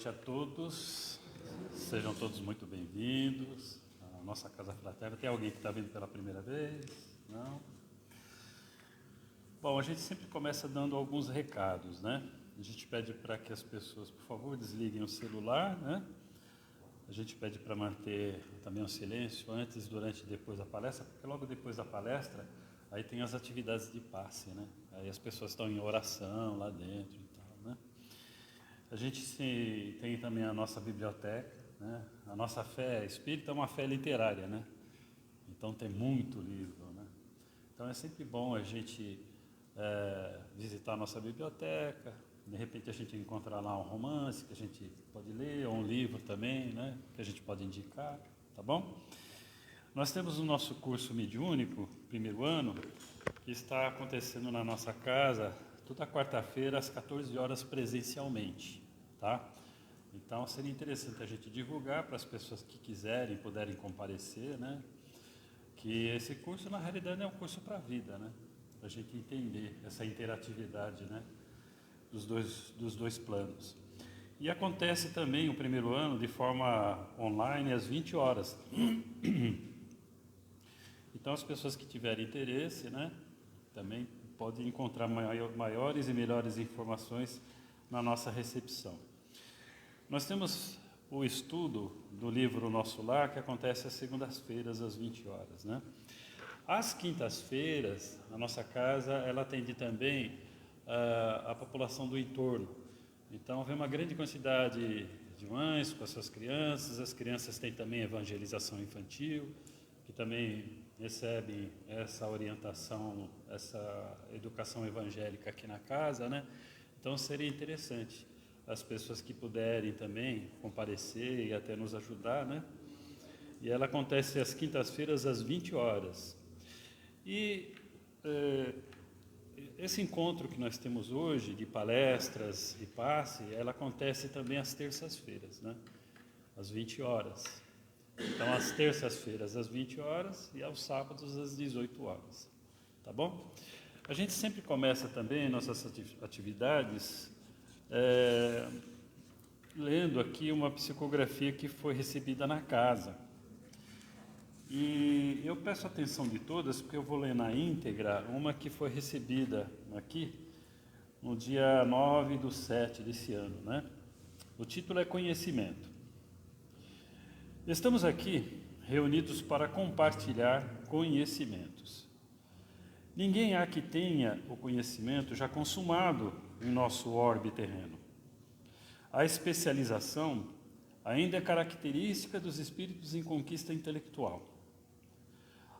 noite a todos, sejam todos muito bem-vindos à nossa Casa Fraterna. Tem alguém que está vindo pela primeira vez? Não? Bom, a gente sempre começa dando alguns recados, né? A gente pede para que as pessoas, por favor, desliguem o celular, né? A gente pede para manter também o silêncio antes, durante e depois da palestra, porque logo depois da palestra, aí tem as atividades de passe, né? Aí as pessoas estão em oração lá dentro e tal, né? A gente tem também a nossa biblioteca, né? A nossa fé espírita é uma fé literária, né? Então tem muito livro, né? Então é sempre bom a gente visitar a nossa biblioteca. De repente a gente encontra lá um romance que a gente pode ler, ou um livro também, né? Que a gente pode indicar, tá bom? Nós temos o nosso curso mediúnico, primeiro ano, que está acontecendo na nossa casa toda quarta-feira às 14 horas presencialmente, tá? Então seria interessante a gente divulgar para as pessoas que quiserem, puderem comparecer, né? Que esse curso na realidade é um curso para a vida, né? Para a gente entender essa interatividade, né? Dos dois planos. E acontece também o primeiro ano de forma online às 20 horas. Então as pessoas que tiverem interesse, né? Também podem encontrar maiores e melhores informações na nossa recepção. Nós temos o estudo do livro Nosso Lar, que acontece às segundas-feiras, às 20 horas, né? Às quintas-feiras, a nossa casa, ela atende também a população do entorno. Então, vem uma grande quantidade de mães com as suas crianças, as crianças têm também evangelização infantil, que também recebem essa orientação, essa educação evangélica aqui na casa, né? Então seria interessante as pessoas que puderem também comparecer e até nos ajudar, né? E ela acontece às quintas-feiras às 20 horas. E esse encontro que nós temos hoje de palestras e passe, ela acontece também às terças-feiras, né? Às 20 horas. Então, às terças-feiras, às 20 horas e aos sábados, às 18 horas. Tá bom? A gente sempre começa também nossas atividades lendo aqui uma psicografia que foi recebida na casa. E eu peço a atenção de todas, porque eu vou ler na íntegra uma que foi recebida aqui no dia 9/7 desse ano, né? O título é Conhecimento. Estamos aqui reunidos para compartilhar conhecimentos. Ninguém há que tenha o conhecimento já consumado em nosso orbe terreno. A especialização ainda é característica dos espíritos em conquista intelectual.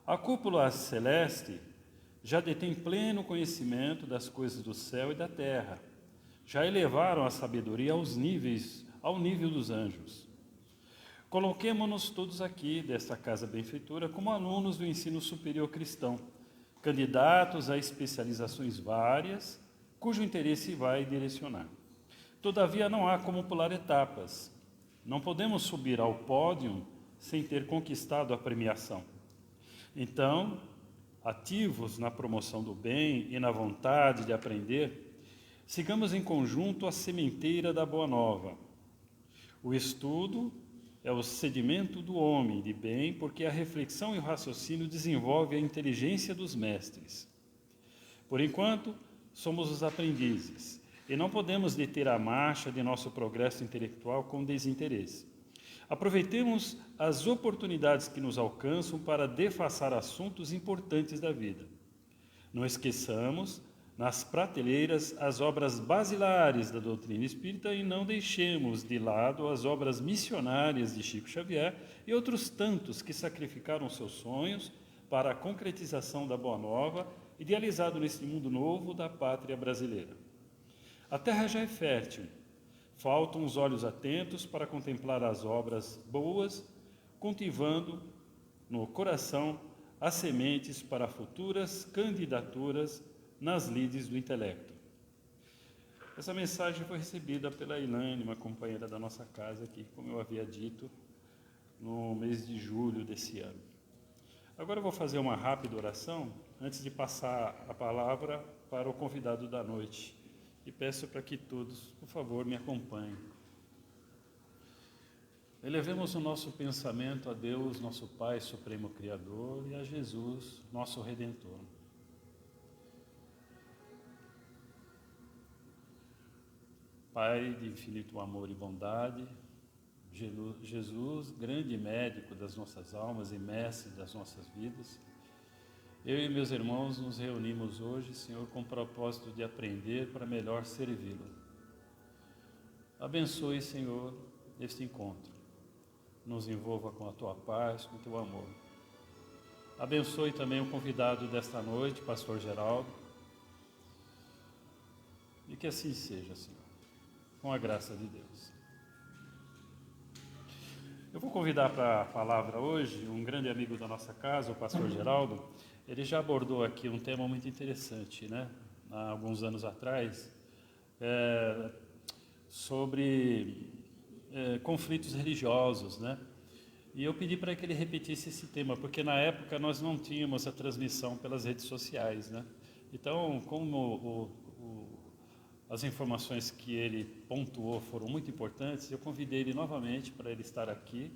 A cúpula celeste já detém pleno conhecimento das coisas do céu e da terra. Já elevaram a sabedoria ao nível dos anjos. Coloquemo-nos todos aqui, desta casa benfeitora, como alunos do ensino superior cristão, candidatos a especializações várias, cujo interesse vai direcionar. Todavia, não há como pular etapas. Não podemos subir ao pódio sem ter conquistado a premiação. Então, ativos na promoção do bem e na vontade de aprender, sigamos em conjunto a sementeira da Boa Nova. O estudo é o sedimento do homem de bem, porque a reflexão e o raciocínio desenvolvem a inteligência dos mestres. Por enquanto, somos os aprendizes, e não podemos deter a marcha de nosso progresso intelectual com desinteresse. Aproveitemos as oportunidades que nos alcançam para defaçar assuntos importantes da vida. Não esqueçamos nas prateleiras as obras basilares da doutrina espírita e não deixemos de lado as obras missionárias de Chico Xavier e outros tantos que sacrificaram seus sonhos para a concretização da Boa Nova, idealizado neste mundo novo da pátria brasileira. A terra já é fértil, faltam os olhos atentos para contemplar as obras boas, cultivando no coração as sementes para futuras candidaturas nas lides do intelecto. Essa mensagem foi recebida pela Ilane, uma companheira da nossa casa aqui, como eu havia dito, no mês de julho desse ano. Agora eu vou fazer uma rápida oração, antes de passar a palavra para o convidado da noite. E peço para que todos, por favor, me acompanhem. elevemos o nosso pensamento a Deus, nosso Pai Supremo Criador, e a Jesus, nosso Redentor. Pai de infinito amor e bondade, Jesus, grande médico das nossas almas e mestre das nossas vidas, eu e meus irmãos nos reunimos hoje, Senhor, com o propósito de aprender para melhor servi-lo. Abençoe, Senhor, este encontro. Nos envolva com a Tua paz, com o Teu amor. Abençoe também o convidado desta noite, Pastor Geraldo. E que assim seja, Senhor, com a graça de Deus. Eu vou convidar para a palavra hoje um grande amigo da nossa casa, o Pastor Geraldo. Ele já abordou aqui um tema muito interessante, né? Há alguns anos atrás, sobre conflitos religiosos, né? E eu pedi para que ele repetisse esse tema, porque na época nós não tínhamos a transmissão pelas redes sociais, né? Então, como as informações que ele pontuou foram muito importantes, eu convidei ele novamente para ele estar aqui,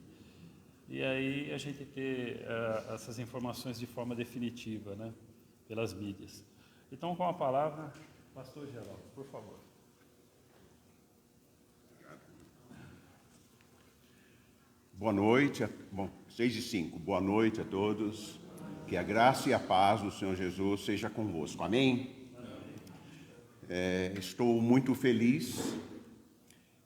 e aí a gente ter essas informações de forma definitiva, né? Pelas mídias. Então, com a palavra, Pastor Geraldo, por favor. Boa noite, 6:05. Boa noite a todos. Que a graça e a paz do Senhor Jesus seja convosco. Amém? Estou muito feliz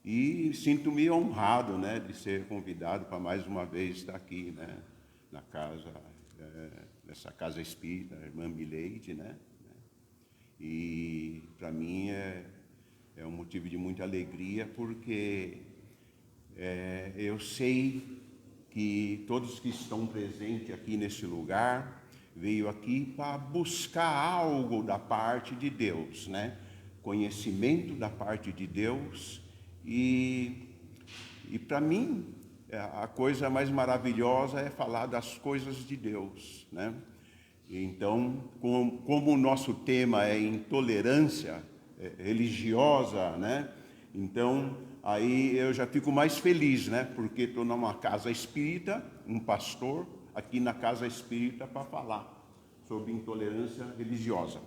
e sinto-me honrado, né, de ser convidado para mais uma vez estar aqui, né, na casa, nessa casa espírita, a irmã Mileide, né? E para mim é um motivo de muita alegria, porque eu sei que todos que estão presentes aqui nesse lugar veio aqui para buscar algo da parte de Deus, né? Conhecimento da parte de Deus, e para mim a coisa mais maravilhosa é falar das coisas de Deus, né? Então, como o nosso tema é intolerância religiosa, né? Então, aí eu já fico mais feliz, né? Porque estou numa casa espírita, um pastor aqui na casa espírita para falar sobre intolerância religiosa.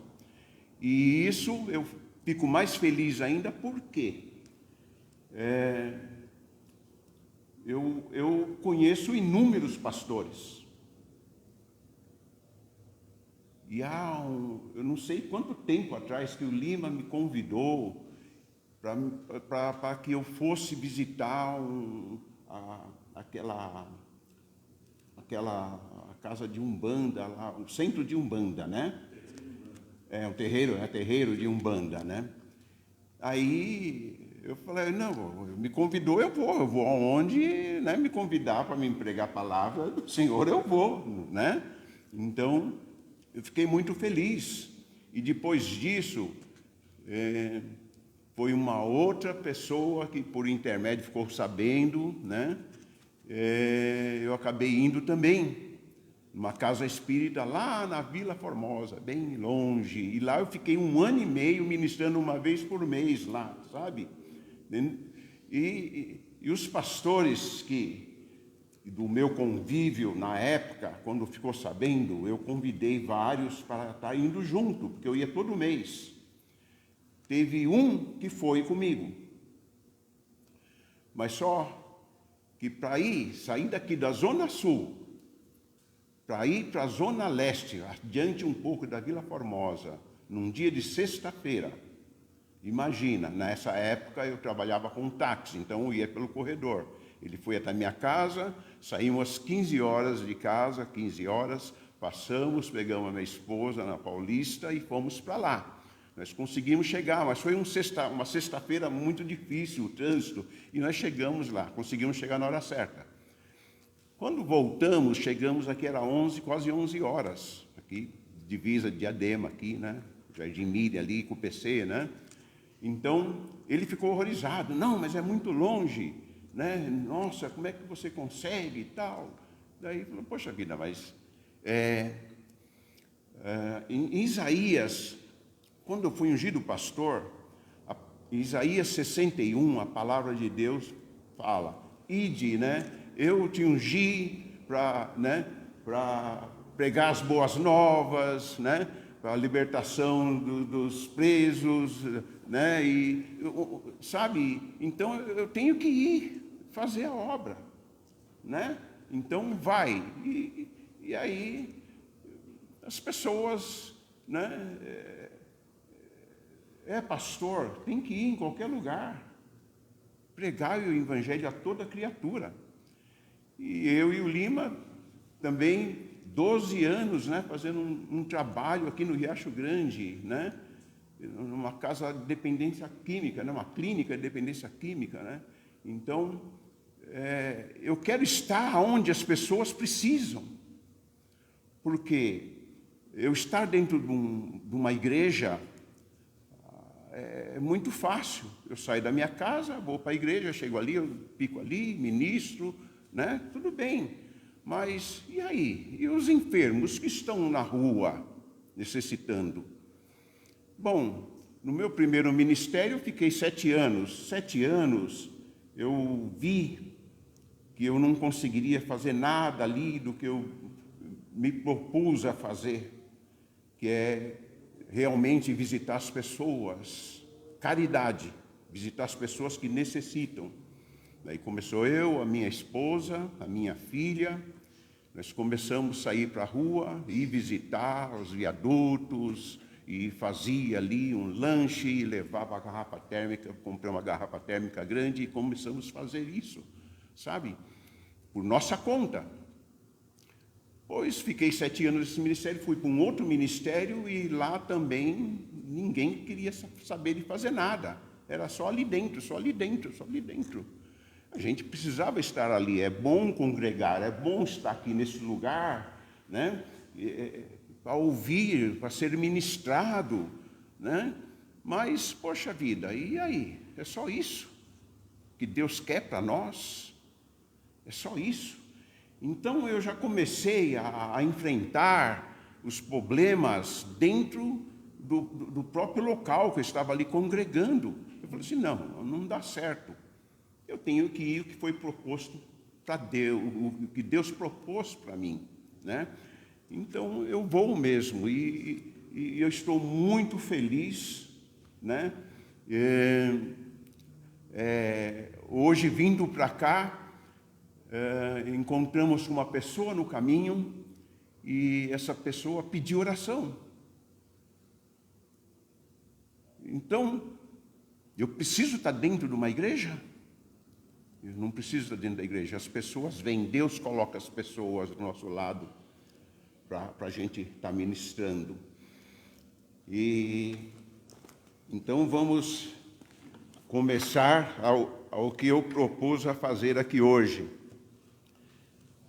E isso eu fico mais feliz ainda porque eu conheço inúmeros pastores. E eu não sei quanto tempo atrás que o Lima me convidou para que eu fosse visitar aquela casa de Umbanda, lá, o centro de Umbanda, né? Um terreiro de Umbanda, né? Aí eu falei, não, me convidou, eu vou aonde, né, me convidar para me pregar a palavra do Senhor, eu vou, né? Então, eu fiquei muito feliz. E depois disso, foi uma outra pessoa que por intermédio ficou sabendo, né? Eu acabei indo também, numa casa espírita lá na Vila Formosa, bem longe. E lá eu fiquei 1 ano e meio ministrando uma vez por mês lá, sabe? E os pastores do meu convívio na época, quando ficou sabendo, eu convidei vários para estar indo junto, porque eu ia todo mês. Teve um que foi comigo, mas só que para sair daqui da Zona Sul, para ir para a Zona Leste, adiante um pouco da Vila Formosa, num dia de sexta-feira, imagina, nessa época eu trabalhava com táxi, então eu ia pelo corredor. Ele foi até a minha casa, saímos às 15 horas de casa, 15 horas, passamos, pegamos a minha esposa na Paulista e fomos para lá. Nós conseguimos chegar, mas foi uma sexta-feira muito difícil, o trânsito, e nós chegamos lá, conseguimos chegar na hora certa. Quando voltamos, chegamos aqui, era quase 11 horas, aqui, divisa de Diadema, aqui, né? Jardim Miriam ali com o PC, né? Então, ele ficou horrorizado. Não, mas é muito longe, né? Nossa, como é que você consegue e tal? Daí, falou, poxa vida, mas... em Isaías, quando eu fui ungido pastor, em Isaías 61, a palavra de Deus fala, ide, né? Eu te ungi para, né, para pregar as boas novas, né? Para a libertação dos presos, né? E, sabe, então eu tenho que ir fazer a obra, né? Então vai. E aí as pessoas, né? Pastor, tem que ir em qualquer lugar, pregar o evangelho a toda criatura. E eu e o Lima também 12 anos, né, fazendo um trabalho aqui no Riacho Grande, né, numa casa de dependência química, né, uma clínica de dependência química, né. Então, eu quero estar onde as pessoas precisam, porque eu estar dentro de uma igreja é muito fácil. Eu saio da minha casa, vou para a igreja, chego ali, eu fico ali, ministro, né? Tudo bem. Mas e aí? E os enfermos que estão na rua necessitando? Bom, no meu primeiro ministério eu fiquei 7 anos. 7 anos eu vi que eu não conseguiria fazer nada ali do que eu me propus a fazer, que é realmente visitar as pessoas, caridade, visitar as pessoas que necessitam. Daí começou eu, a minha esposa, a minha filha, nós começamos a sair para a rua e visitar os viadutos, e fazia ali um lanche, e levava a garrafa térmica, comprei uma garrafa térmica grande e começamos a fazer isso, sabe? Por nossa conta. Pois fiquei 7 anos nesse ministério, fui para um outro ministério e lá também ninguém queria saber de fazer nada. Era só ali dentro, só ali dentro, só ali dentro. A gente precisava estar ali. É bom congregar, é bom estar aqui nesse lugar, né? Para ouvir, para ser ministrado, né? Mas, poxa vida, e aí? É só isso que Deus quer para nós? É só isso? Então eu já comecei a enfrentar os problemas dentro do próprio local que eu estava ali congregando. Eu falei assim, não dá certo. Eu tenho que ir o que foi proposto para Deus, o que Deus propôs para mim, né? Então eu vou mesmo e eu estou muito feliz, né? Hoje vindo para cá, encontramos uma pessoa no caminho e essa pessoa pediu oração. Então, eu preciso estar dentro de uma igreja? Eu não preciso estar dentro da igreja. As pessoas vêm, Deus coloca as pessoas do nosso lado para a gente estar ministrando. E então vamos começar ao que eu propus a fazer aqui hoje.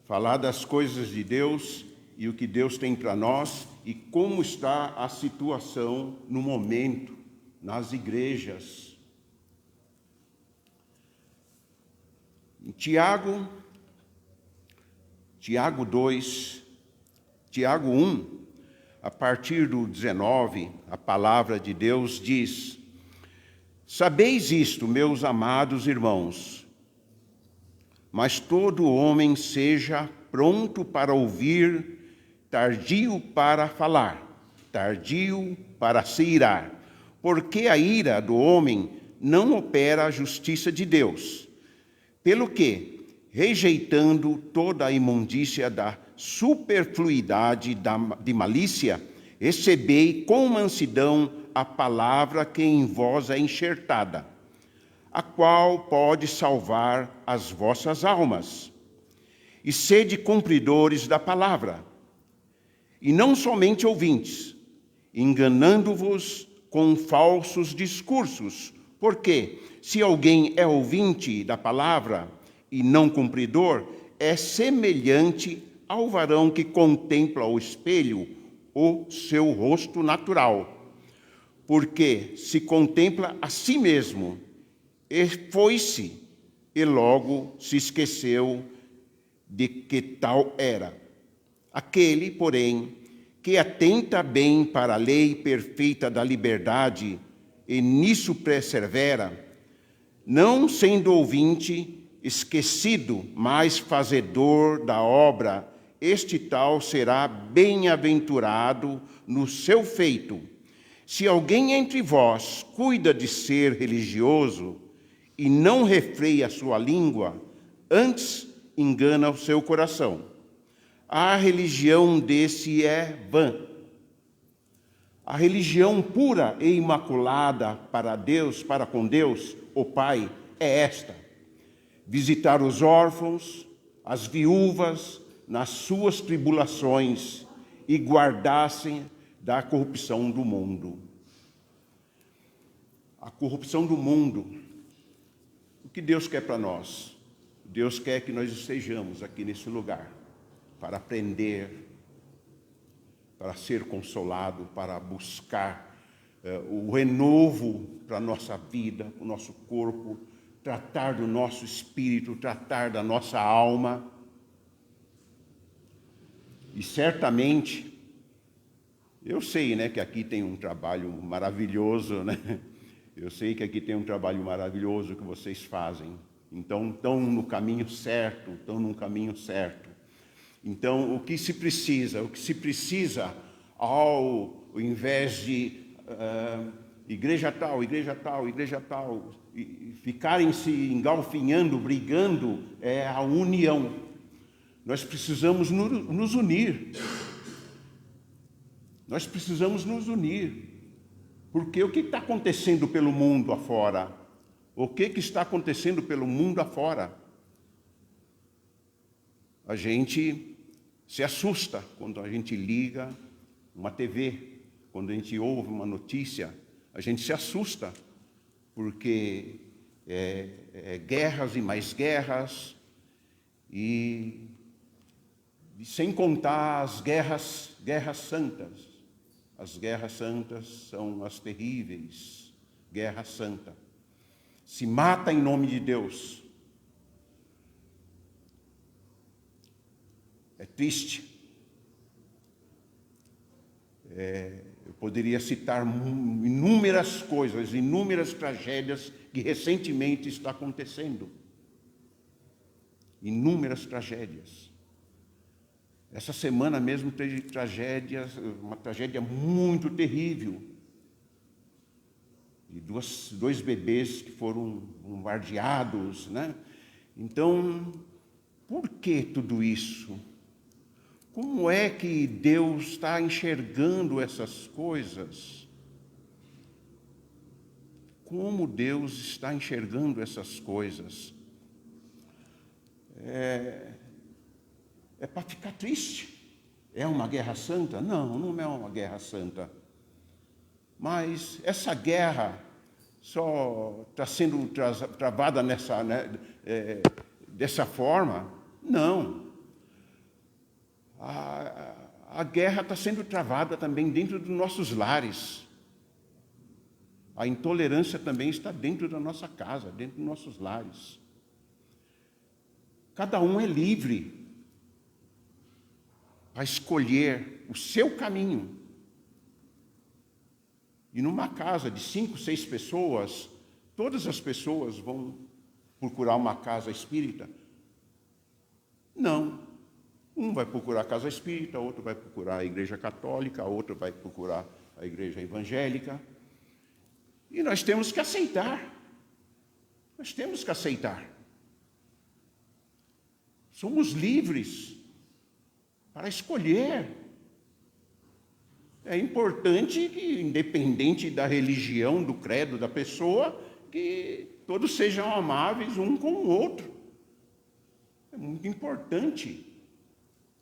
Falar das coisas de Deus e o que Deus tem para nós e como está a situação no momento nas igrejas. Em Tiago 2, Tiago 1, a partir do 19, a palavra de Deus diz: Sabeis isto, meus amados irmãos, mas todo homem seja pronto para ouvir, tardio para falar, tardio para se irar, porque a ira do homem não opera a justiça de Deus. Pelo que, rejeitando toda a imundícia da superfluidade de malícia, recebei com mansidão a palavra que em vós é enxertada, a qual pode salvar as vossas almas. E sede cumpridores da palavra, e não somente ouvintes, enganando-vos com falsos discursos, porque se alguém é ouvinte da palavra e não cumpridor, é semelhante ao varão que contempla ao espelho o seu rosto natural, porque se contempla a si mesmo, e foi-se, e logo se esqueceu de que tal era. Aquele, porém, que atenta bem para a lei perfeita da liberdade, e nisso persevera, não sendo ouvinte esquecido, mas fazedor da obra, este tal será bem-aventurado no seu feito. Se alguém entre vós cuida de ser religioso e não refreia a sua língua, antes engana o seu coração. A religião desse é vã. A religião pura e imaculada para Deus, para com Deus, o Pai, é esta: visitar os órfãos, as viúvas, nas suas tribulações e guardar-se da corrupção do mundo. A corrupção do mundo. O que Deus quer para nós? Deus quer que nós estejamos aqui nesse lugar para aprender, para ser consolado, para buscar o renovo para a nossa vida, o nosso corpo, tratar do nosso espírito, tratar da nossa alma. E certamente, eu sei, né, que aqui tem um trabalho maravilhoso, né? Eu sei que aqui tem um trabalho maravilhoso que vocês fazem. Então, estão no caminho certo, estão num caminho certo. Então, o que se precisa? O que se precisa, ao invés de igreja tal, e ficarem se engalfinhando, brigando, é a união. Nós precisamos nos unir. Nós precisamos nos unir. Porque o que está acontecendo pelo mundo afora? O que está acontecendo pelo mundo afora? A gente se assusta quando a gente liga uma TV, quando a gente ouve uma notícia, a gente se assusta, porque guerras e mais guerras, e sem contar as guerras santas. As guerras santas são as terríveis. Guerra santa. Se mata em nome de Deus. É triste. Eu poderia citar inúmeras coisas, inúmeras tragédias que recentemente está acontecendo. Inúmeras tragédias. Essa semana mesmo teve tragédias, uma tragédia muito terrível. De dois bebês que foram bombardeados, né? Então, por que tudo isso? Como é que Deus está enxergando essas coisas? Como Deus está enxergando essas coisas? É para ficar triste. É uma guerra santa? Não, não é uma guerra santa. Mas essa guerra só está sendo travada dessa forma? Não. A guerra está sendo travada também dentro dos nossos lares. A intolerância também está dentro da nossa casa, dentro dos nossos lares. Cada um é livre a escolher o seu caminho. E numa casa de 5, 6 pessoas, todas as pessoas vão procurar uma casa espírita? Não. Um vai procurar a casa espírita, outro vai procurar a igreja católica, outro vai procurar a igreja evangélica. E nós temos que aceitar. Nós temos que aceitar. Somos livres para escolher. É importante que, independente da religião, do credo da pessoa, que todos sejam amáveis um com o outro. É muito importante.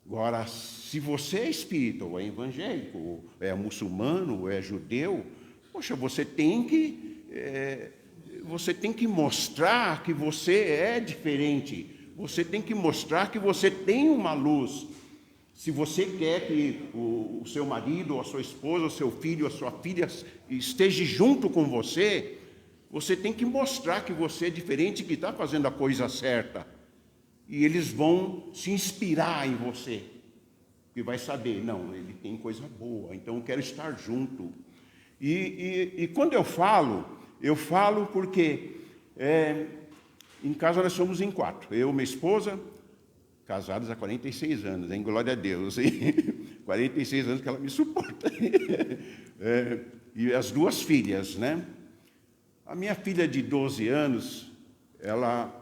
Agora, se você é espírita, ou é evangélico, ou é muçulmano, ou é judeu, poxa, você tem que mostrar que você é diferente. Você tem que mostrar que você tem uma luz. Se você quer que o seu marido, ou a sua esposa, ou seu filho, ou a sua filha esteja junto com você, você tem que mostrar que você é diferente, que está fazendo a coisa certa. E eles vão se inspirar em você. E vai saber, não, ele tem coisa boa, então eu quero estar junto. E quando eu falo porque Em casa nós somos em 4. Eu, minha esposa, casados há 46 anos, hein? Glória a Deus. Hein? 46 anos que ela me suporta. E as 2 filhas, né? A minha filha de 12 anos, ela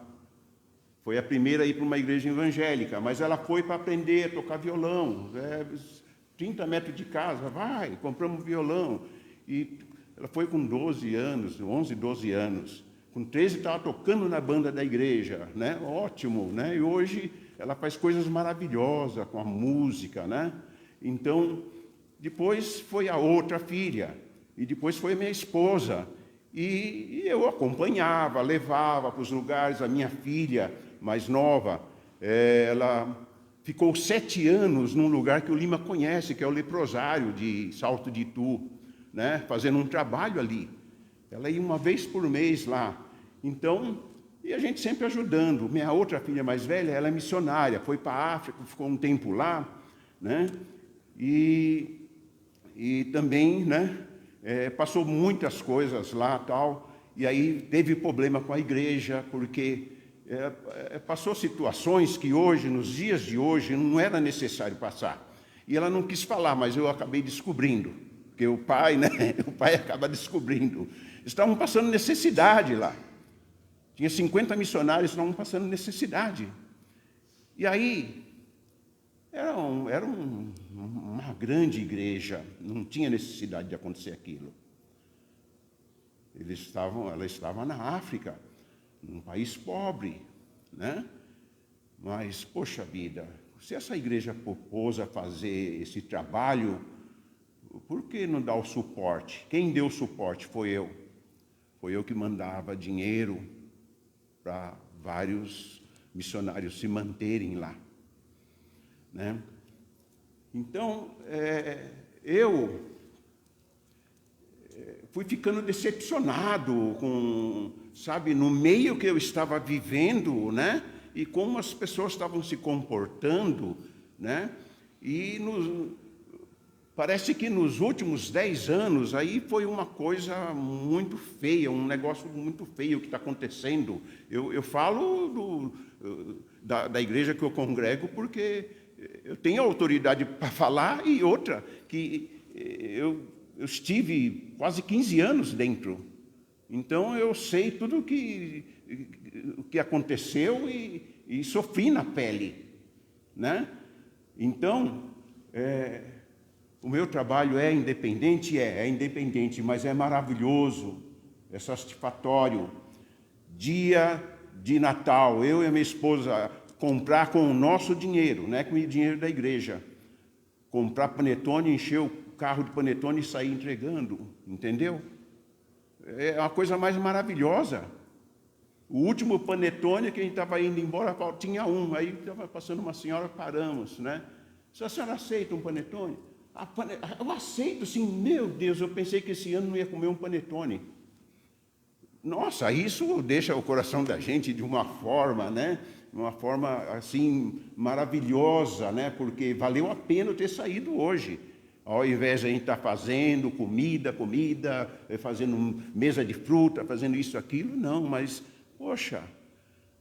foi a primeira a ir para uma igreja evangélica, mas ela foi para aprender a tocar violão. 30 metros de casa, compramos violão. E ela foi com 12 anos, 11, 12 anos. Com 13 estava tocando na banda da igreja, né? Ótimo, né? E hoje ela faz coisas maravilhosas com a música, né? Então, depois foi a outra filha, e depois foi a minha esposa. E eu acompanhava, levava para os lugares. A minha filha mais nova, ela ficou 7 anos num lugar que o Lima conhece, que é o leprosário de Salto de Itu, né? Fazendo um trabalho ali. Ela ia uma vez por mês lá. Então, e a gente sempre ajudando. Minha outra filha mais velha, ela é missionária, foi para a África, ficou um tempo lá, né? E também, né? Passou muitas coisas lá, tal. E aí teve problema com a igreja, porque passou situações que hoje, nos dias de hoje, não era necessário passar. E ela não quis falar, mas eu acabei descobrindo. Porque o pai, né? O pai acaba descobrindo. Estavam passando necessidade lá. Tinha 50 missionários, estavam passando necessidade. E aí, era uma grande igreja, não tinha necessidade de acontecer aquilo. Ela estava na África, num país pobre, né? Mas, poxa vida, se essa igreja propôs a fazer esse trabalho, por que não dar o suporte? Quem deu o suporte foi eu. Foi eu que mandava dinheiro para vários missionários se manterem lá, né? Então, eu fui ficando decepcionado com, sabe, no meio que eu estava vivendo, né? E como as pessoas estavam se comportando, né? E parece que nos últimos 10 anos, aí foi uma coisa muito feia, um negócio muito feio que está acontecendo. Eu falo da igreja que eu congrego porque eu tenho autoridade para falar, e outra, que eu estive quase 15 anos dentro. Então eu sei tudo o que aconteceu e sofri na pele, né? Então, o meu trabalho é independente? É independente, mas é maravilhoso, é satisfatório. Dia de Natal, eu e a minha esposa comprar com o nosso dinheiro, não é com o dinheiro da igreja. Comprar panetone, encher o carro de panetone e sair entregando, entendeu? É uma coisa mais maravilhosa. O último panetone que a gente estava indo embora, tinha um, aí estava passando uma senhora, paramos, né? Se a senhora aceita um panetone? Eu aceito, sim. Meu Deus, eu pensei que esse ano não ia comer um panetone. Nossa, isso deixa o coração da gente de uma forma, né? Uma forma, assim, maravilhosa, né? Porque valeu a pena eu ter saído hoje. Ao invés de a gente estar fazendo comida, fazendo mesa de fruta, fazendo isso, aquilo, não. Mas, poxa,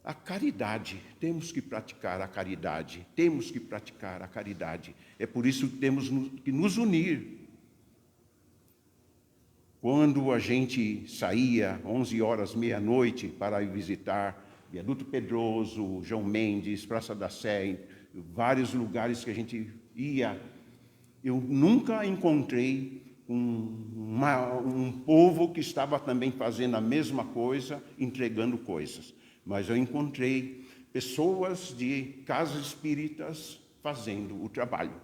a caridade, temos que praticar a caridade, temos que praticar a caridade. É por isso que temos que nos unir. Quando a gente saía, 11 horas, meia-noite, para ir visitar Viaduto Pedroso, João Mendes, Praça da Sé, vários lugares que a gente ia, eu nunca encontrei um povo que estava também fazendo a mesma coisa, entregando coisas. Mas eu encontrei pessoas de casas espíritas fazendo o trabalho.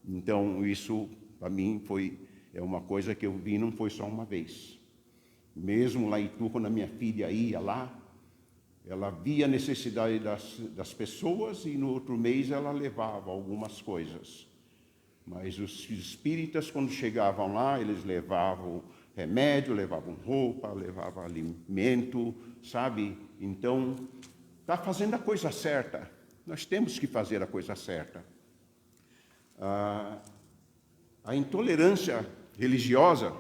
Então, isso, para mim, é uma coisa que eu vi, não foi só uma vez. Mesmo lá em Itu, quando a minha filha ia lá, ela via a necessidade das pessoas e no outro mês ela levava algumas coisas. Mas os espíritas, quando chegavam lá, eles levavam remédio, levavam roupa, levavam alimento, sabe? Então, está fazendo a coisa certa. Nós temos que fazer a coisa certa. A intolerância religiosa,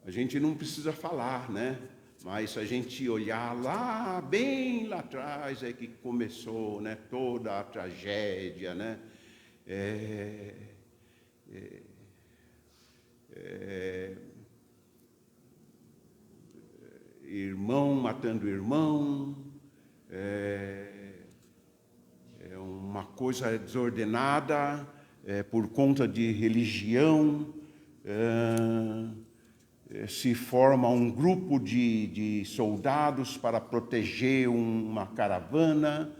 a gente não precisa falar, né? Mas se a gente olhar lá, bem lá atrás, é que começou, né, toda a tragédia, né? Irmão matando irmão, uma coisa desordenada por conta de religião. Se forma um grupo de soldados para proteger uma caravana,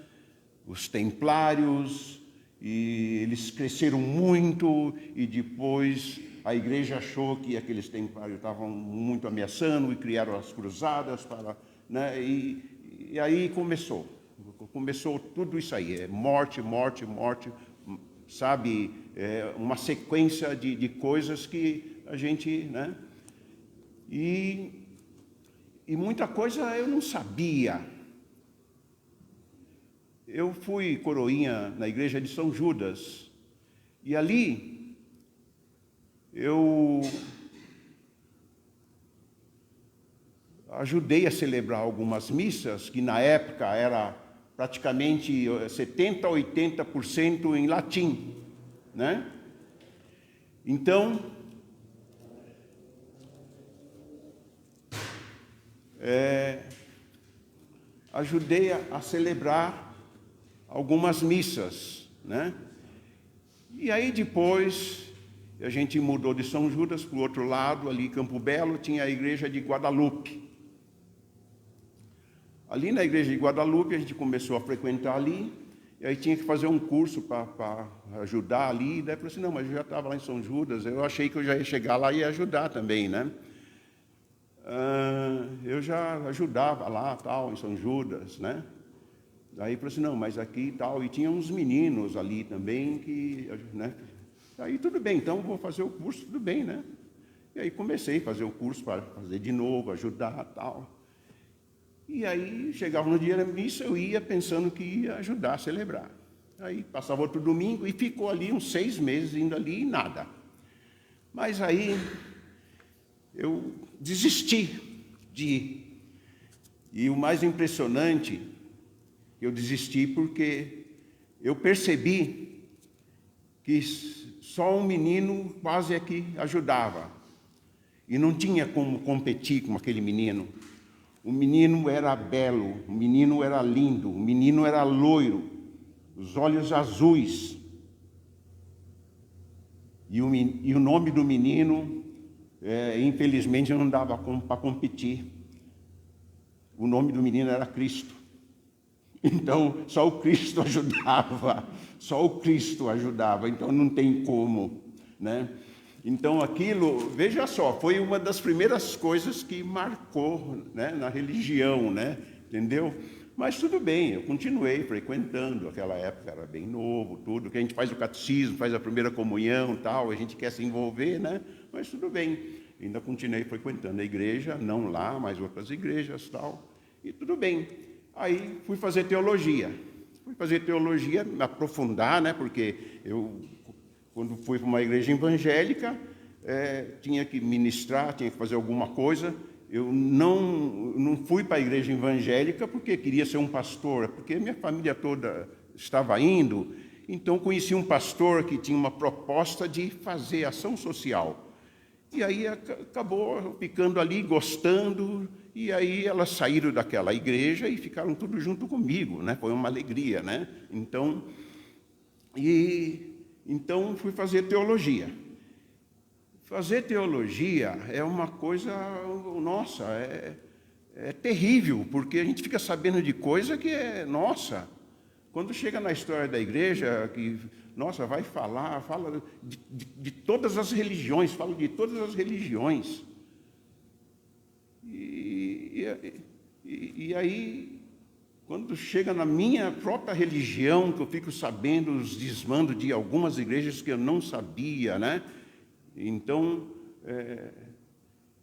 os templários, e eles cresceram muito, e depois a igreja achou que aqueles templários estavam muito ameaçando e criaram as cruzadas para, né, e aí começou tudo isso aí, morte, morte, morte, sabe, uma sequência de coisas que a gente, né, e muita coisa eu não sabia. Eu fui coroinha na igreja de São Judas, e ali eu ajudei a celebrar algumas missas, que na época era praticamente 70% a 80% em latim, né? Então, ajudei a celebrar algumas missas, né? E aí depois a gente mudou de São Judas para o outro lado, ali em Campo Belo, tinha a igreja de Guadalupe. Ali na igreja de Guadalupe a gente começou a frequentar ali, e aí tinha que fazer um curso para ajudar ali, e daí eu falei assim, não, mas eu já estava lá em São Judas, eu achei que eu já ia chegar lá e ia ajudar também, né? Eu já ajudava lá, tal, em São Judas, né? Daí eu falei assim, não, mas aqui e tal, e tinha uns meninos ali também que, né? Aí tudo bem, então vou fazer o curso, tudo bem, né? E aí comecei a fazer o curso para fazer de novo, ajudar, tal. E aí chegava no dia da missa, eu ia pensando que ia ajudar a celebrar. Aí passava outro domingo e ficou ali uns 6 meses indo ali e nada. Mas aí eu desisti de ir. E o mais impressionante, eu desisti porque eu percebi que só um menino quase é que ajudava. E não tinha como competir com aquele menino. O menino era belo, o menino era lindo, o menino era loiro, os olhos azuis. E o nome do menino, infelizmente, não dava para competir. O nome do menino era Cristo. Então, só o Cristo ajudava, então não tem como, né? Então, aquilo, veja só, foi uma das primeiras coisas que marcou, né, na religião, né? Entendeu? Mas tudo bem, eu continuei frequentando, aquela época era bem novo, tudo, que a gente faz o catecismo, faz a primeira comunhão, tal, a gente quer se envolver, né? Mas tudo bem, ainda continuei frequentando a igreja, não lá, mas outras igrejas, tal, e tudo bem. Aí fui fazer teologia, me aprofundar, né? Porque eu, quando fui para uma igreja evangélica, tinha que ministrar, tinha que fazer alguma coisa. Eu não fui para a igreja evangélica porque queria ser um pastor, porque minha família toda estava indo. Então conheci um pastor que tinha uma proposta de fazer ação social. E aí acabou ficando ali, gostando, e aí elas saíram daquela igreja e ficaram tudo junto comigo, né? Foi uma alegria, né? Então fui fazer teologia. Fazer teologia é uma coisa, nossa, é terrível, porque a gente fica sabendo de coisa que é nossa. Quando chega na história da igreja, que, nossa, fala de todas as religiões, fala de todas as religiões. E aí, quando chega na minha própria religião, que eu fico sabendo os desmandos de algumas igrejas que eu não sabia, né? Então,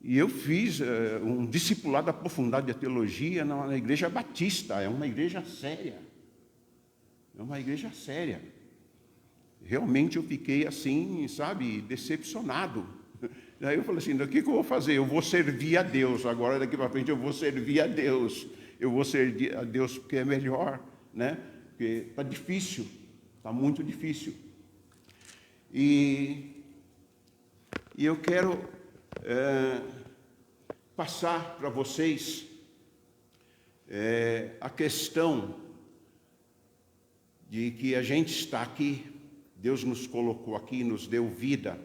e eu fiz um discipulado aprofundado de teologia na igreja batista, é uma igreja séria. Realmente eu fiquei assim, sabe, decepcionado. Daí eu falei assim, o que eu vou fazer? Eu vou servir a Deus. Agora, daqui para frente, eu vou servir a Deus. Eu vou servir a Deus porque é melhor, né? Porque está difícil, está muito difícil. E eu quero passar para vocês a questão de que a gente está aqui, Deus nos colocou aqui, nos deu vida,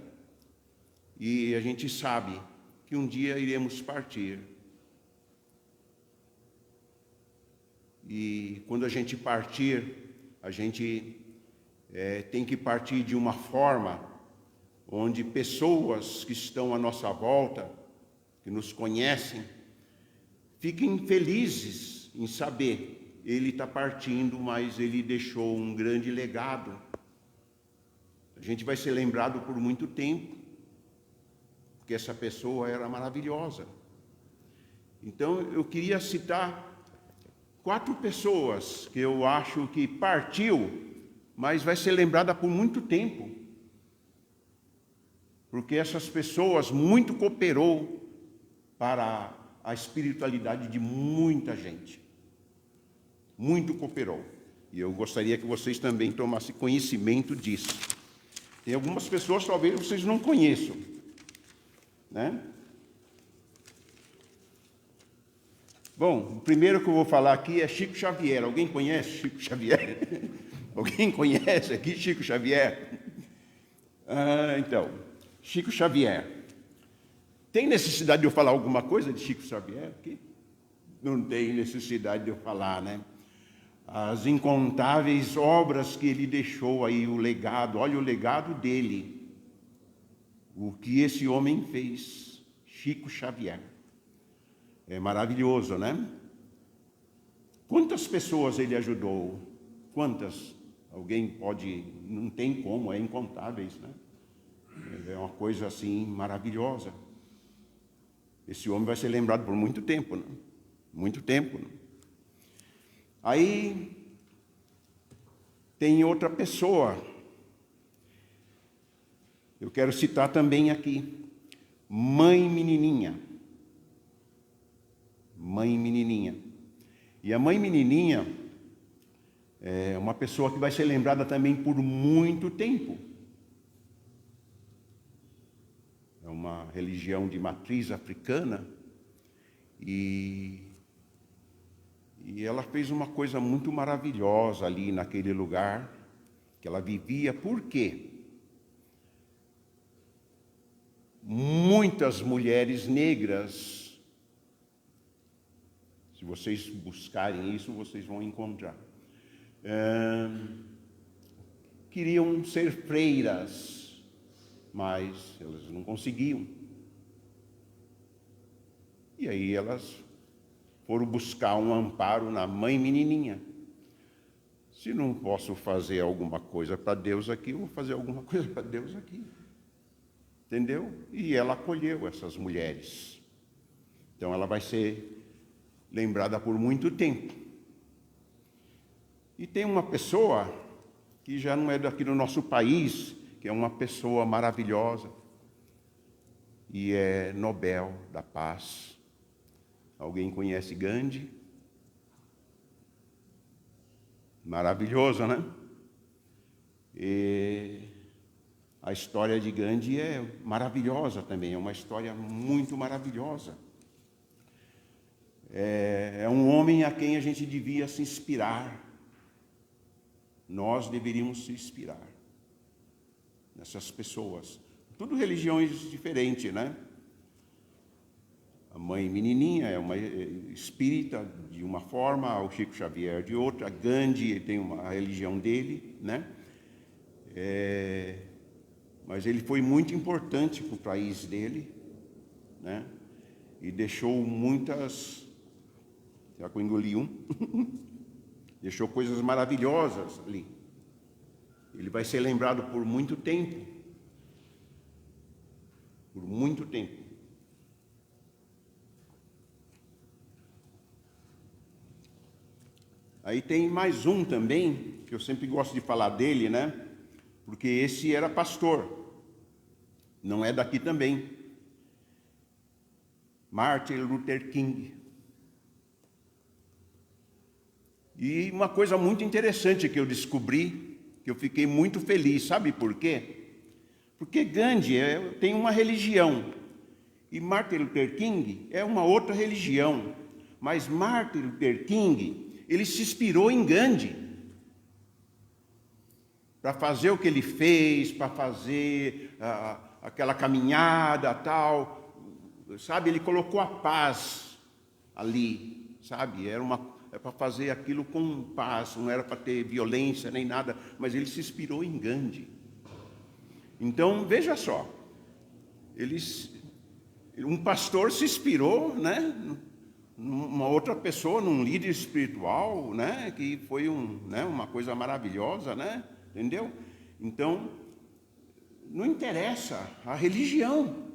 e a gente sabe que um dia iremos partir. E quando a gente partir, a gente tem que partir de uma forma onde pessoas que estão à nossa volta, que nos conhecem, fiquem felizes em saber ele está partindo, mas ele deixou um grande legado. A gente vai ser lembrado por muito tempo, porque essa pessoa era maravilhosa. Então, eu queria citar 4 pessoas que eu acho que partiu, mas vai ser lembrada por muito tempo, porque essas pessoas muito cooperou para a espiritualidade de muita gente. Muito cooperou. E eu gostaria que vocês também tomassem conhecimento disso. Tem algumas pessoas talvez vocês não conheçam, né? Bom, o primeiro que eu vou falar aqui é Chico Xavier. Alguém conhece Chico Xavier? Alguém conhece aqui Chico Xavier? Então, Chico Xavier. Tem necessidade de eu falar alguma coisa de Chico Xavier aqui? Não tem necessidade de eu falar, né? As incontáveis obras que ele deixou aí, o legado, olha o legado dele. O que esse homem fez, Chico Xavier. É maravilhoso, né? Quantas pessoas ele ajudou? Quantas? Alguém pode, não tem como, é incontáveis, né? É uma coisa assim maravilhosa. Esse homem vai ser lembrado por muito tempo, né? Muito tempo, né? Aí tem outra pessoa, eu quero citar também aqui, Mãe Menininha. Mãe Menininha. E a Mãe Menininha é uma pessoa que vai ser lembrada também por muito tempo. É uma religião de matriz africana e ela fez uma coisa muito maravilhosa ali naquele lugar que ela vivia. Por quê? Muitas mulheres negras, se vocês buscarem isso, vocês vão encontrar, queriam ser freiras, mas elas não conseguiam. E aí elas foram buscar um amparo na Mãe Menininha. Se não posso fazer alguma coisa para Deus aqui, eu vou fazer alguma coisa para Deus aqui. Entendeu? E ela acolheu essas mulheres. Então ela vai ser lembrada por muito tempo. E tem uma pessoa que já não é daqui do nosso país, que é uma pessoa maravilhosa, e é Nobel da Paz. Alguém conhece Gandhi? Maravilhoso, né? E a história de Gandhi é maravilhosa também, é uma história muito maravilhosa. É um homem a quem a gente devia se inspirar. Nós deveríamos se inspirar nessas pessoas. Tudo religiões diferentes, né? A Mãe Menininha é uma espírita de uma forma, o Chico Xavier de outra, Gandhi tem uma religião dele, né? Mas ele foi muito importante para o país dele, né? E deixou muitas... Será que eu engoli um? Deixou coisas maravilhosas ali. Ele vai ser lembrado por muito tempo. Por muito tempo. Aí tem mais um também, que eu sempre gosto de falar dele, né? Porque esse era pastor. Não é daqui também. Martin Luther King. E uma coisa muito interessante que eu descobri, que eu fiquei muito feliz, sabe por quê? Porque Gandhi tem uma religião, e Martin Luther King é uma outra religião. Mas Martin Luther King, ele se inspirou em Gandhi para fazer o que ele fez, para fazer aquela caminhada, tal, sabe? Ele colocou a paz ali, sabe? Era para fazer aquilo com paz, não era para ter violência nem nada, mas ele se inspirou em Gandhi. Então, veja só, um pastor se inspirou, né, numa outra pessoa, num líder espiritual, né, que foi uma coisa maravilhosa, né, entendeu? Então, não interessa a religião.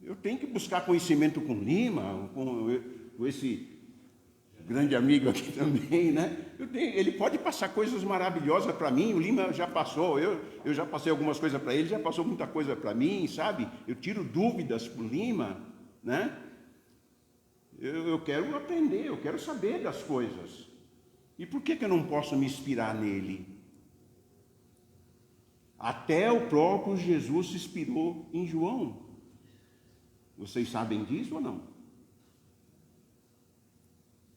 Eu tenho que buscar conhecimento com Lima, com esse grande amigo aqui também, né? Ele pode passar coisas maravilhosas para mim, o Lima já passou, eu já passei algumas coisas para ele, já passou muita coisa para mim, sabe? Eu tiro dúvidas para o Lima, né? Eu quero aprender, eu quero saber das coisas. E por que eu não posso me inspirar nele? Até o próprio Jesus se inspirou em João. Vocês sabem disso ou não?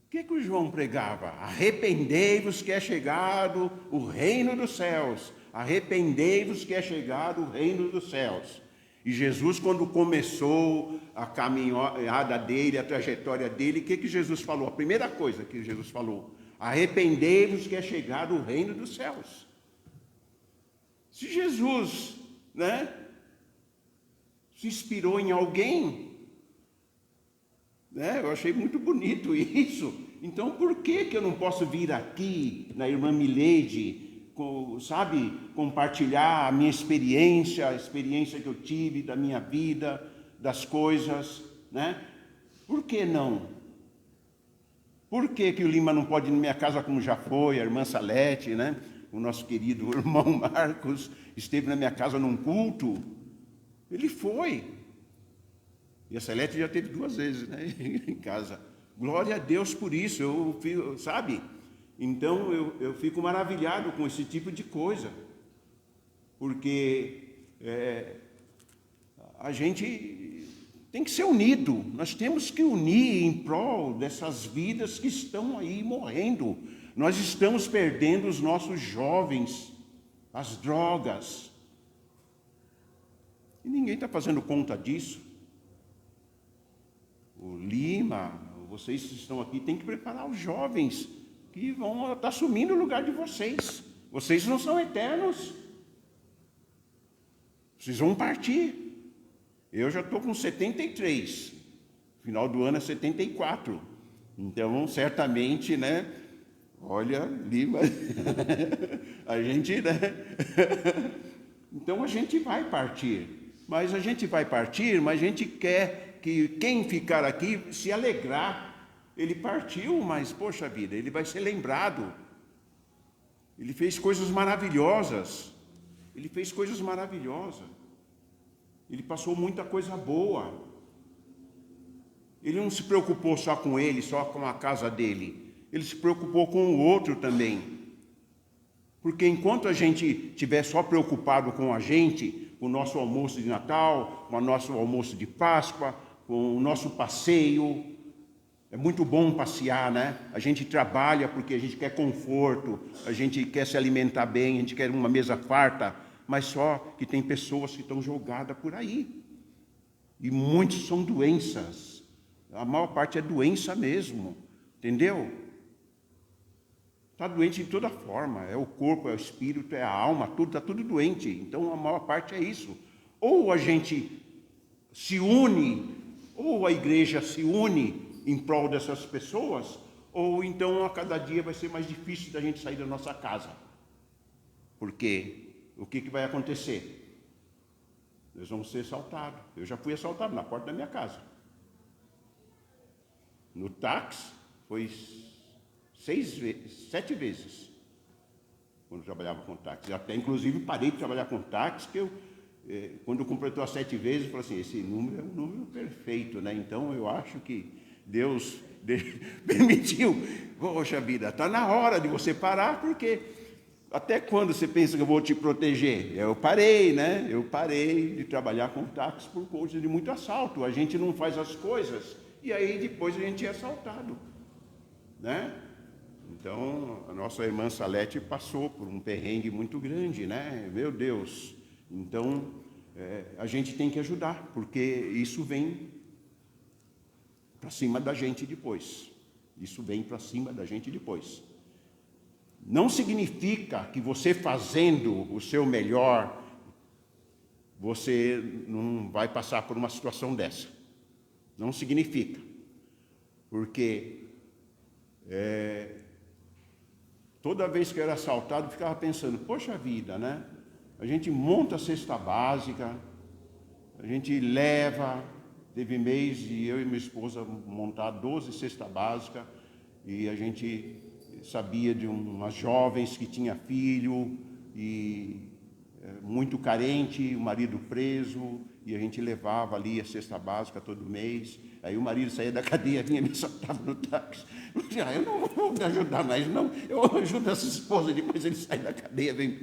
O que o João pregava? Arrependei-vos que é chegado o reino dos céus. Arrependei-vos que é chegado o reino dos céus. E Jesus, quando começou a caminhada dele, a trajetória dele, o que Jesus falou? A primeira coisa que Jesus falou: arrependei-vos que é chegado o reino dos céus. Se Jesus, né, se inspirou em alguém, né, eu achei muito bonito isso. Então, por que eu não posso vir aqui na irmã Mileide, sabe, compartilhar a minha experiência, a experiência que eu tive da minha vida, das coisas, né? Por que não? Por que o Lima não pode ir na minha casa como já foi, a irmã Salete, né? O nosso querido irmão Marcos esteve na minha casa num culto. Ele foi. E a Salete já esteve 2 vezes, né, em casa. Glória a Deus por isso, sabe? Então eu fico maravilhado com esse tipo de coisa. Porque a gente tem que ser unido. Nós temos que unir em prol dessas vidas que estão aí morrendo. Nós estamos perdendo os nossos jovens, as drogas. E ninguém está fazendo conta disso. O Lima, vocês que estão aqui, tem que preparar os jovens que vão estar assumindo o lugar de vocês. Vocês não são eternos. Vocês vão partir. Eu já estou com 73. Final do ano é 74. Então, certamente, né? Olha, Lima, a gente, né? Então, a gente vai partir. Mas a gente vai partir, mas a gente quer que quem ficar aqui se alegrar. Ele partiu, mas, poxa vida, ele vai ser lembrado. Ele fez coisas maravilhosas. Ele fez coisas maravilhosas. Ele passou muita coisa boa. Ele não se preocupou só com ele, só com a casa dele. Ele se preocupou com o outro também. Porque enquanto a gente estiver só preocupado com a gente, com o nosso almoço de Natal, com o nosso almoço de Páscoa, com o nosso passeio, é muito bom passear, né? A gente trabalha porque a gente quer conforto, a gente quer se alimentar bem, a gente quer uma mesa farta, mas só que tem pessoas que estão jogadas por aí. E muitos são doenças. A maior parte é doença mesmo, entendeu? Está doente de toda forma, é o corpo, é o espírito, é a alma, tudo está tudo doente. Então a maior parte é isso. Ou a gente se une, ou a igreja se une em prol dessas pessoas, ou então a cada dia vai ser mais difícil da gente sair da nossa casa. Porque o que vai acontecer? Nós vamos ser assaltados. Eu já fui assaltado na porta da minha casa. No táxi foi 7 vezes, quando eu trabalhava com táxi. Até, inclusive, parei de trabalhar com táxi, que quando completou as 7 vezes, falou assim, esse número é um número perfeito, né? Então eu acho que Deus permitiu. Poxa vida, está na hora de você parar, porque até quando você pensa que eu vou te proteger? Eu parei, né? Eu parei de trabalhar com táxi por causa de muito assalto. A gente não faz as coisas e aí depois a gente é assaltado, né? Então, a nossa irmã Salete passou por um perrengue muito grande, né? Meu Deus. Então, a gente tem que ajudar, porque isso vem para cima da gente depois. Isso vem para cima da gente depois. Não significa que você fazendo o seu melhor, você não vai passar por uma situação dessa. Não significa. Porque toda vez que eu era assaltado, eu ficava pensando, poxa vida, né? A gente monta a cesta básica, a gente leva, teve mês de eu e minha esposa montar 12 cestas básicas, e a gente sabia de umas jovens que tinha filho, e muito carente, o marido preso, e a gente levava ali a cesta básica todo mês. Aí o marido saía da cadeia, vinha me soltava no táxi. Eu não vou me ajudar mais, não. Eu ajudo essa esposa, depois ele sai da cadeia, vem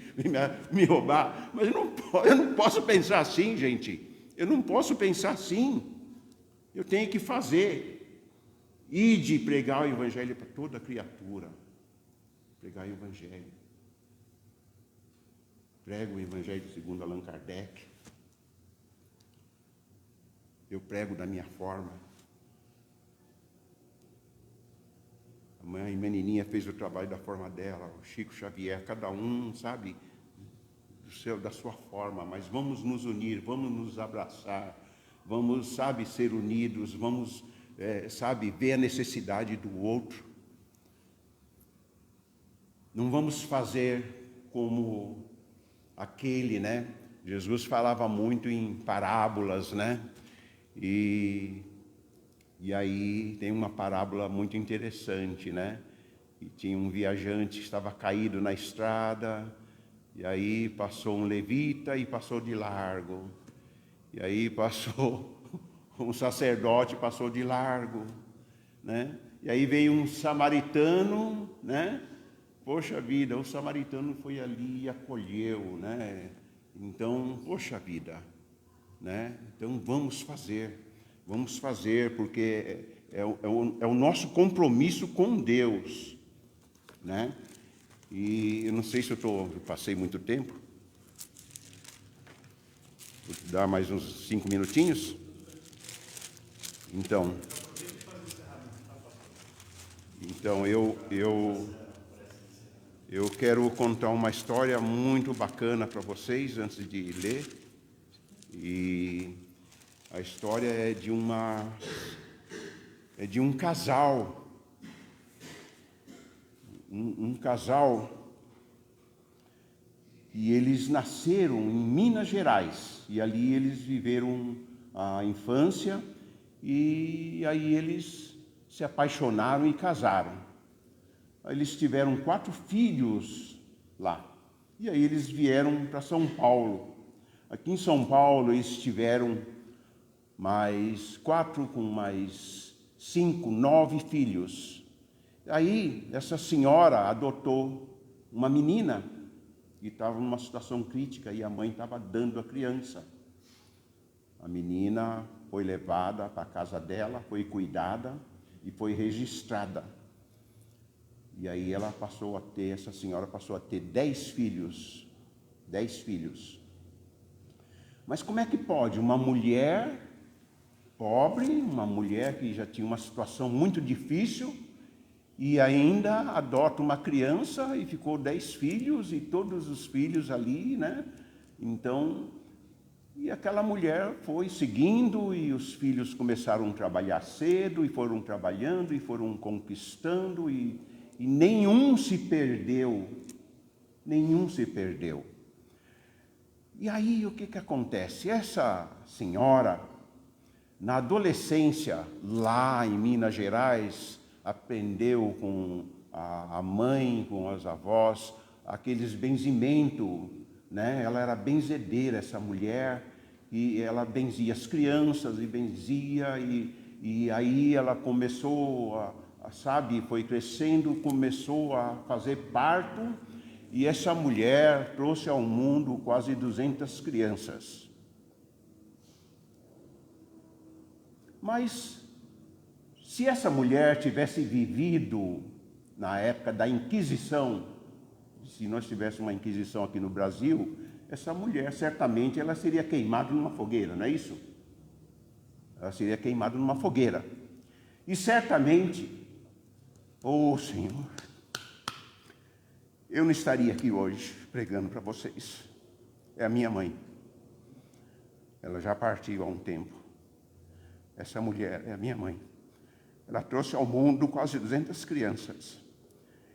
me roubar. Mas eu não posso pensar assim, gente. Eu não posso pensar assim. Eu tenho que fazer. Ide pregar o evangelho para toda criatura. Pregar o evangelho. Prego o evangelho segundo Allan Kardec. Eu prego da minha forma. A mãe menininha fez o trabalho da forma dela, o Chico Xavier, cada um, sabe, da sua forma, mas vamos nos unir, vamos nos abraçar, vamos, sabe, ser unidos, vamos, sabe, ver a necessidade do outro. Não vamos fazer como aquele, né? Jesus falava muito em parábolas, né? E aí tem uma parábola muito interessante, né? E tinha um viajante que estava caído na estrada, e aí passou um levita e passou de largo. E aí passou um sacerdote, passou de largo, né? E aí veio um samaritano, né? Poxa vida, o samaritano foi ali e acolheu, né? Então, poxa vida, né? Então vamos fazer, porque é o nosso compromisso com Deus, né? E eu não sei se eu passei muito tempo, vou te dar mais uns 5 minutinhos. Então eu quero contar uma história muito bacana para vocês antes de ler. E a história é de um casal, um casal, e eles nasceram em Minas Gerais, e ali eles viveram a infância, e aí eles se apaixonaram e casaram. Eles tiveram 4 filhos lá, e aí eles vieram para São Paulo. Aqui em São Paulo eles tiveram mais 4 com mais 5, 9 filhos. Aí essa senhora adotou uma menina que estava numa situação crítica e a mãe estava dando a criança. A menina foi levada para a casa dela, foi cuidada e foi registrada. E aí essa senhora passou a ter 10 filhos. 10 filhos. Mas como é que pode uma mulher pobre, uma mulher que já tinha uma situação muito difícil, e ainda adota uma criança e ficou 10 filhos, e todos os filhos ali, né? Então, e aquela mulher foi seguindo, e os filhos começaram a trabalhar cedo, e foram trabalhando, e foram conquistando, e nenhum se perdeu. Nenhum se perdeu. E aí o que acontece? Essa senhora, na adolescência, lá em Minas Gerais, aprendeu com a mãe, com as avós, aqueles benzimentos, né? Ela era benzedeira, essa mulher, e ela benzia as crianças e benzia, e aí ela começou sabe, foi crescendo, começou a fazer parto, e essa mulher trouxe ao mundo quase 200 crianças. Mas se essa mulher tivesse vivido na época da Inquisição, se nós tivéssemos uma Inquisição aqui no Brasil, essa mulher certamente ela seria queimada numa fogueira, não é isso? Ela seria queimada numa fogueira. E certamente, Senhor, eu não estaria aqui hoje pregando para vocês. É a minha mãe. Ela já partiu há um tempo. Essa mulher é a minha mãe. Ela trouxe ao mundo quase 200 crianças.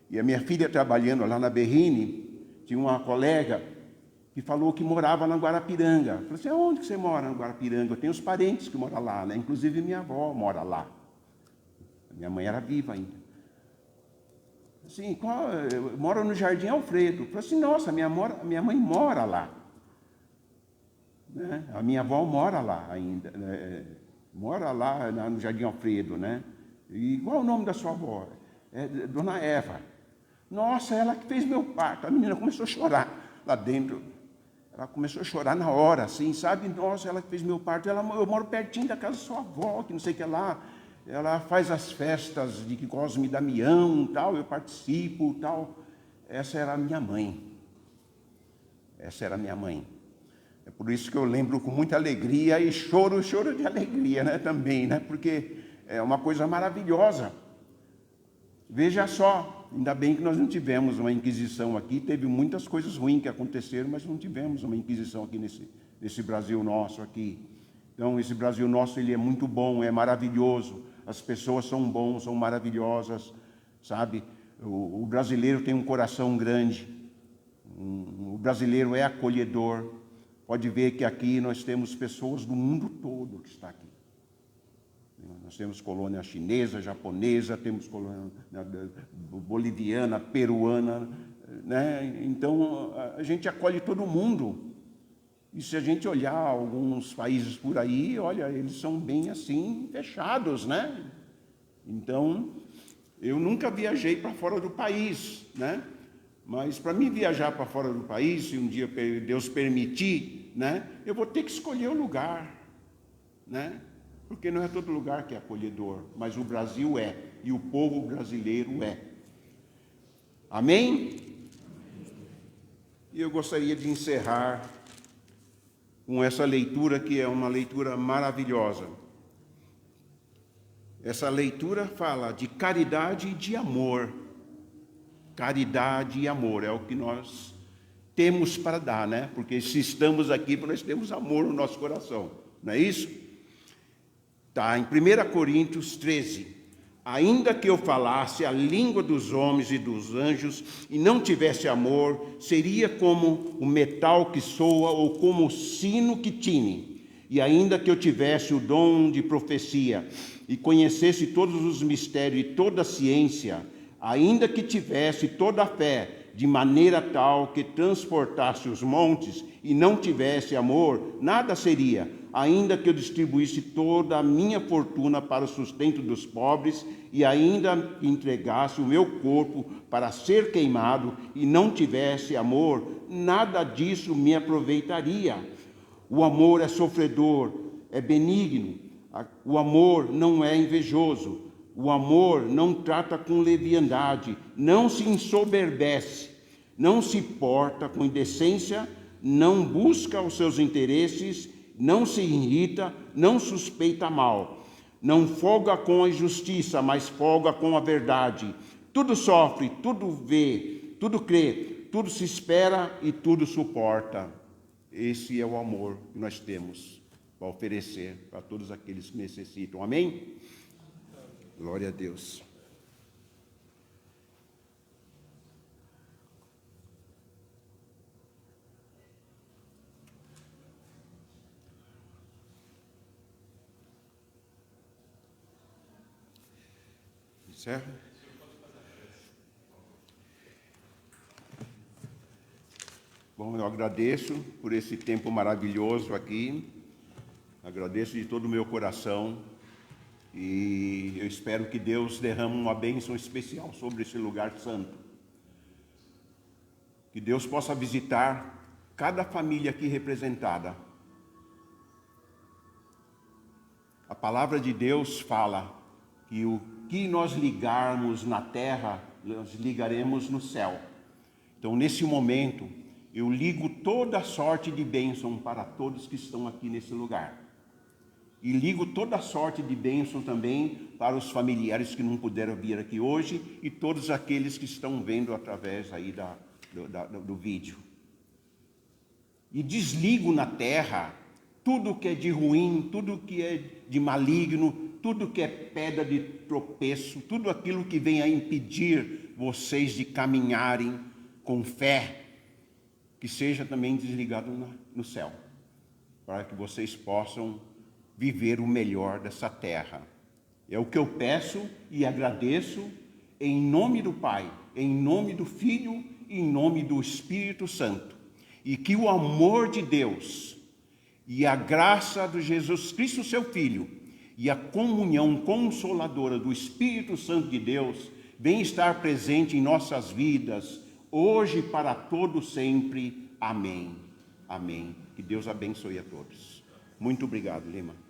E a minha filha, trabalhando lá na Berrine, tinha uma colega que falou que morava na Guarapiranga. Eu falei assim, onde que você mora na Guarapiranga? Eu tenho os parentes que moram lá, né? Inclusive minha avó mora lá. Minha mãe era viva ainda. Assim, eu moro no Jardim Alfredo. Eu falei assim, nossa, minha mãe mora lá. Né? A minha avó mora lá ainda. Mora lá no Jardim Alfredo, né? E qual é o nome da sua avó? É Dona Eva. Nossa, ela que fez meu parto. A menina começou a chorar lá dentro. Ela começou a chorar na hora, assim, sabe? Nossa, ela que fez meu parto. Eu moro pertinho da casa da sua avó, que não sei o que lá. Ela faz as festas de Cosme e Damião, tal, eu participo, tal. Essa era a minha mãe. Essa era a minha mãe. É por isso que eu lembro com muita alegria e choro de alegria, né, também, né? Porque é uma coisa maravilhosa. Veja só, ainda bem que nós não tivemos uma Inquisição aqui, teve muitas coisas ruins que aconteceram, mas não tivemos uma Inquisição aqui nesse Brasil nosso aqui. Então, esse Brasil nosso, ele é muito bom, é maravilhoso, as pessoas são bons, são maravilhosas, sabe? O brasileiro tem um coração grande, o brasileiro é acolhedor. Pode ver que aqui nós temos pessoas do mundo todo que está aqui. Nós temos colônia chinesa, japonesa, temos colônia boliviana, peruana, né? Então, a gente acolhe todo mundo. E se a gente olhar alguns países por aí, olha, eles são bem assim, fechados, né? Então, eu nunca viajei para fora do país, né? Mas para mim viajar para fora do país, se um dia Deus permitir, né? Eu vou ter que escolher o lugar, né? Porque não é todo lugar que é acolhedor, mas o Brasil é, e o povo brasileiro é. Amém? E eu gostaria de encerrar com essa leitura que é uma leitura maravilhosa. Essa leitura fala de caridade e de amor. Caridade e amor é o que nós temos para dar, né? Porque se estamos aqui, nós temos amor no nosso coração, não é isso? Está em 1 Coríntios 13. Ainda que eu falasse a língua dos homens e dos anjos e não tivesse amor, seria como o metal que soa ou como o sino que tine. E ainda que eu tivesse o dom de profecia e conhecesse todos os mistérios e toda a ciência, ainda que tivesse toda a fé, de maneira tal que transportasse os montes e não tivesse amor, nada seria. Ainda que eu distribuísse toda a minha fortuna para o sustento dos pobres e ainda entregasse o meu corpo para ser queimado e não tivesse amor, nada disso me aproveitaria. O amor é sofredor, é benigno. O amor não é invejoso. O amor não trata com leviandade, não se ensoberbece, não se porta com indecência, não busca os seus interesses, não se irrita, não suspeita mal, não folga com a injustiça, mas folga com a verdade. Tudo sofre, tudo vê, tudo crê, tudo se espera e tudo suporta. Esse é o amor que nós temos para oferecer para todos aqueles que necessitam. Amém? Glória a Deus. Encerra. Bom, eu agradeço por esse tempo maravilhoso aqui. Agradeço de todo o meu coração. E eu espero que Deus derrame uma bênção especial sobre esse lugar santo. Que Deus possa visitar cada família aqui representada. A palavra de Deus fala que o que nós ligarmos na terra, nós ligaremos no céu. Então, nesse momento, eu ligo toda sorte de bênção para todos que estão aqui nesse lugar. E ligo toda sorte de bênção também para os familiares que não puderam vir aqui hoje e todos aqueles que estão vendo através aí do vídeo. E desligo na terra tudo que é de ruim, tudo que é de maligno, tudo que é pedra de tropeço, tudo aquilo que vem a impedir vocês de caminharem com fé, que seja também desligado no céu, para que vocês possam viver o melhor dessa terra. É o que eu peço e agradeço em nome do Pai, em nome do Filho e em nome do Espírito Santo. E que o amor de Deus e a graça de Jesus Cristo, seu Filho, e a comunhão consoladora do Espírito Santo de Deus venha estar presente em nossas vidas, hoje e para todo sempre. Amém. Amém. Que Deus abençoe a todos. Muito obrigado, Lima.